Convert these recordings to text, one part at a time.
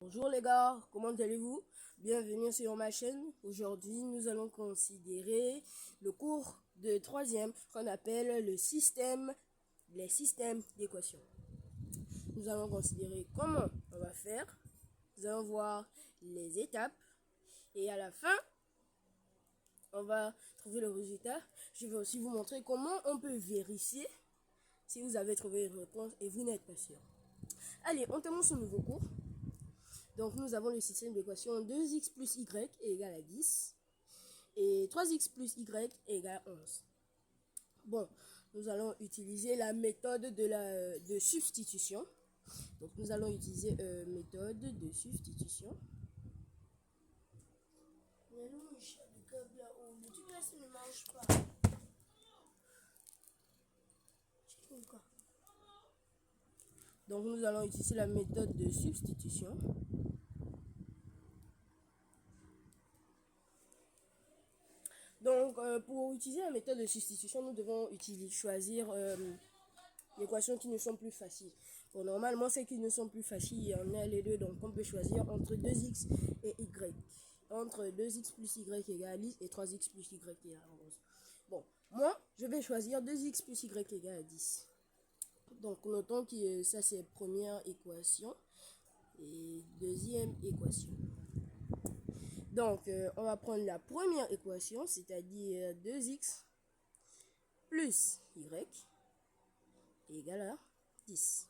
Bonjour les gars, comment allez-vous? Bienvenue sur ma chaîne. Aujourd'hui, nous allons considérer le cours de troisième qu'on appelle les systèmes d'équations. Nous allons considérer comment on va faire. Nous allons voir les étapes et à la fin, on va trouver le résultat. Je vais aussi vous montrer comment on peut vérifier si vous avez trouvé une réponse et vous n'êtes pas sûr. Allez, on commence ce nouveau cours. Donc nous avons le système d'équation 2x plus y est égal à 10 et 3x plus y est égal à 11. Bon, nous allons utiliser la méthode de substitution. Donc nous allons utiliser méthode de substitution. Donc nous allons utiliser la méthode de substitution. Donc pour utiliser la méthode de substitution, nous devons choisir l'équation qui nous sont plus faciles. Bon, normalement, celles qui ne sont plus faciles, il y en a les deux. Donc on peut choisir entre 2x et y. Entre 2x plus y égale à 10 et 3x plus y égale à 11. Bon, moi, je vais choisir 2x plus y égale à 10. Donc notons que ça c'est première équation et deuxième équation. Donc on va prendre la première équation, c'est-à-dire 2x plus y égale à 10.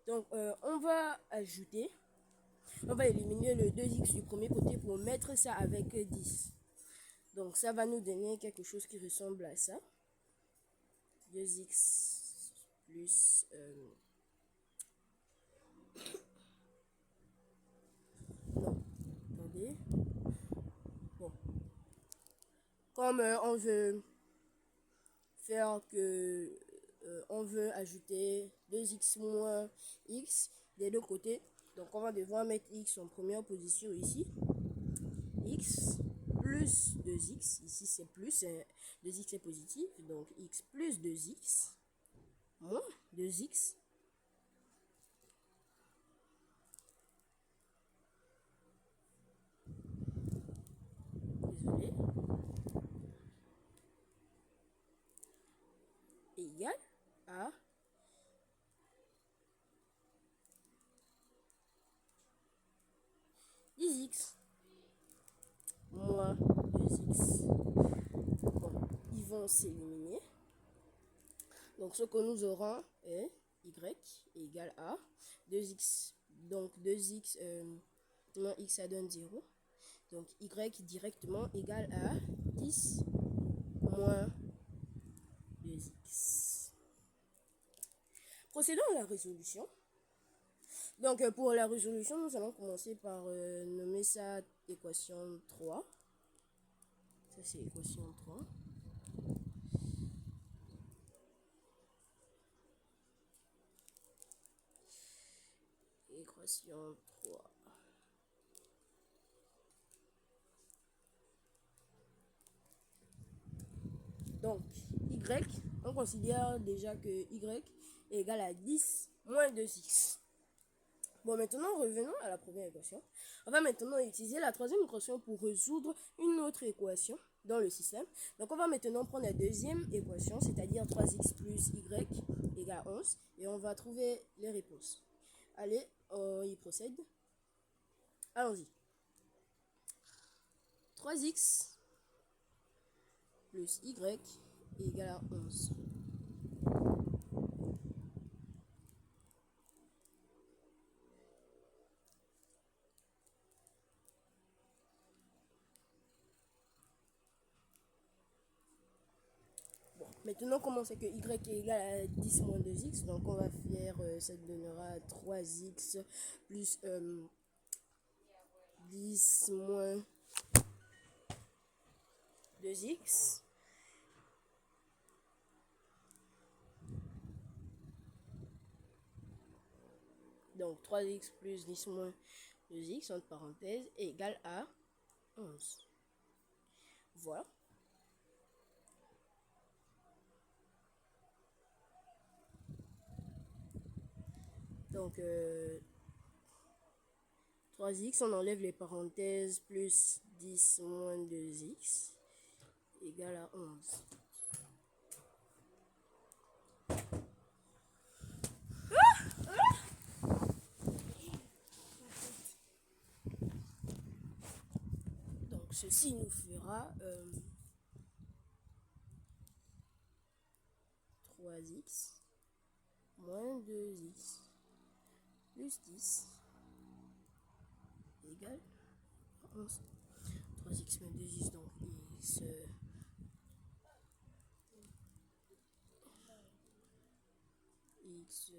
Donc on va éliminer le 2x du premier côté pour mettre ça avec 10. Donc ça va nous donner quelque chose qui ressemble à ça. 2x plus... non, attendez. Bon. Comme on veut faire que... on veut ajouter 2x moins x des deux côtés. Donc on va devoir mettre x en première position ici. X plus 2x, ici c'est plus, 2x est positif, donc x plus 2x moins 2x désolé, égal à 10x moins 2x. Bon, ils vont s'éliminer. Donc ce que nous aurons est y égale à 2x. Donc 2x moins x, ça donne 0. Donc y directement égale à 10 moins 2x. Procédons à la résolution. Donc pour la résolution, nous allons commencer par nommer ça équation 3. Ça c'est équation 3. Équation 3. Donc, y, on considère déjà que y est égal à 10 moins 2x. Bon, maintenant, revenons à la première équation. On va maintenant utiliser la troisième équation pour résoudre une autre équation dans le système. Donc, on va maintenant prendre la deuxième équation, c'est-à-dire 3x plus y égale à 11. Et on va trouver les réponses. Allez, on y procède. Allons-y. 3x plus y égale à 11. Bon, maintenant, comment c'est que y est égal à 10 moins 2x? Donc, on va faire, ça donnera 3x plus 10 moins 2x. Donc 3x plus 10 moins 2x, entre parenthèses, est égal à 11. Voilà. Donc 3x, on enlève les parenthèses, plus 10 moins 2x égale à 11. Donc ceci nous fera 3x moins 2x plus 10 égale 11. 3x moins 2x, donc x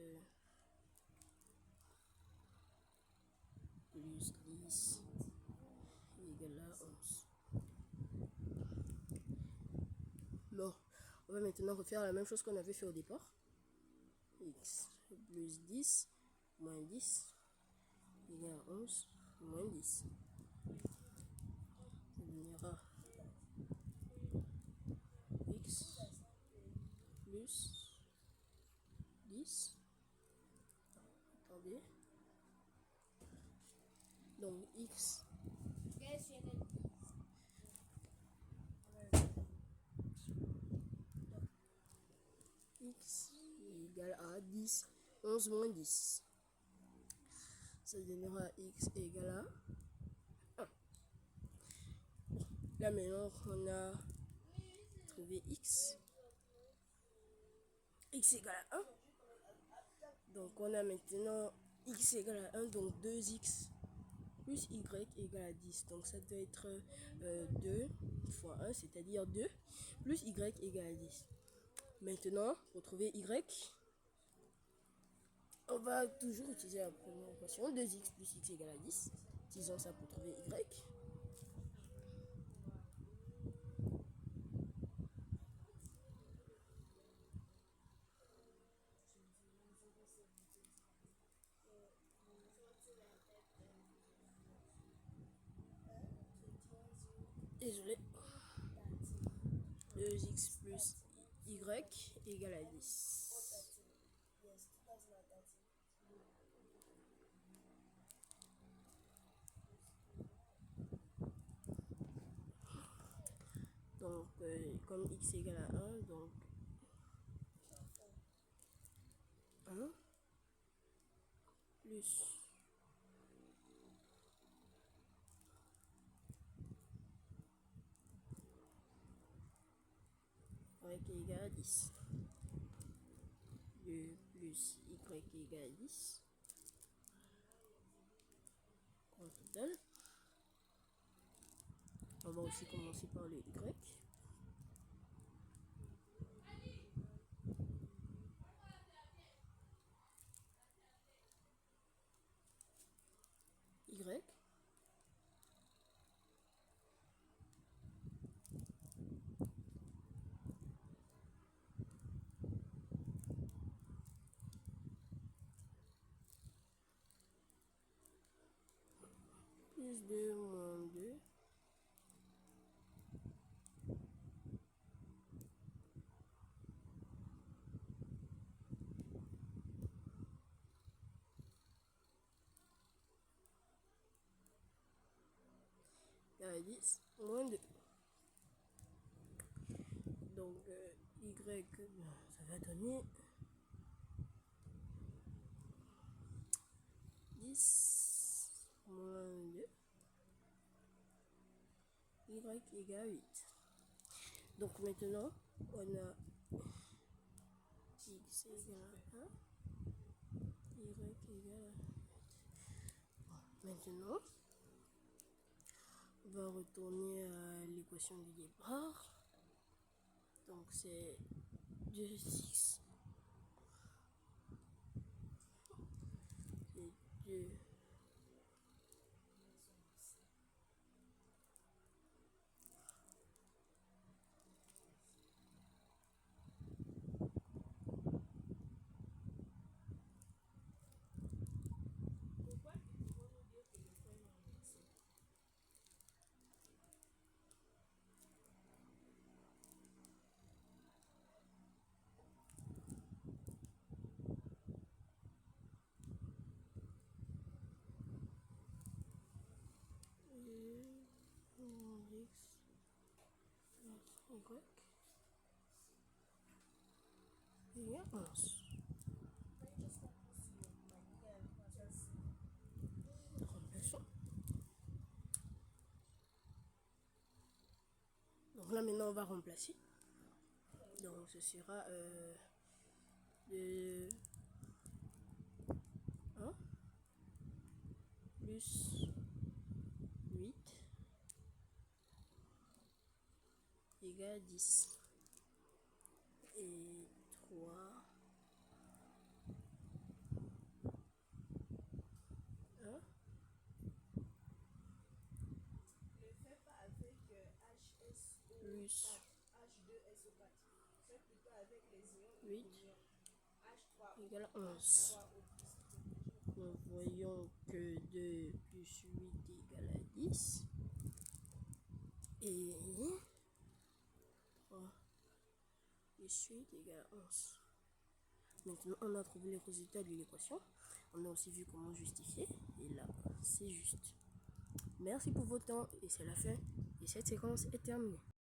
plus 10 égale à 11. Bon, on va maintenant refaire la même chose qu'on avait fait au départ. X plus 10 moins 10 égale à 11 moins 10. Ça donnera x plus 10. Attendez. Donc x égale à 10. 11 moins 10. Ça donnera x égale à 1. Là maintenant on a trouvé x. X égale à 1. Donc on a maintenant x égale à 1, donc 2x plus y égale à 10. Donc ça doit être 2 fois 1, c'est-à-dire 2 plus y égale à 10. Maintenant, pour trouver y, on va toujours utiliser la première équation, 2x plus x égale à 10. Utilisons ça pour trouver y. Désolé. 2x plus y égale à 10. Donc, comme x égale à 1, donc 1 plus y égale à 10. 2 plus y égale à 10. En total. On va aussi commencer par le y. Y plus 2 moins 2 égale à 10 moins 2. Donc y, ça va donner 10 moins 2. Y égale à 8. Donc maintenant, on a x égale à 1, y égale à 8. Maintenant, on va retourner à l'équation du départ. Donc c'est 2x. C'est 2. y a 11. Remplaçons. Donc là maintenant on va remplacer. Donc ce sera de 1 plus 8 égale 10. Et 3 1 plus 8 égale 11. Nous voyons que 2 plus 8 égale à 10. Et 3 plus 8 égale à 11. Maintenant, on a trouvé les résultats de l'équation. On a aussi vu comment justifier. Et là, c'est juste. Merci pour votre temps et c'est la fin. Et cette séquence est terminée.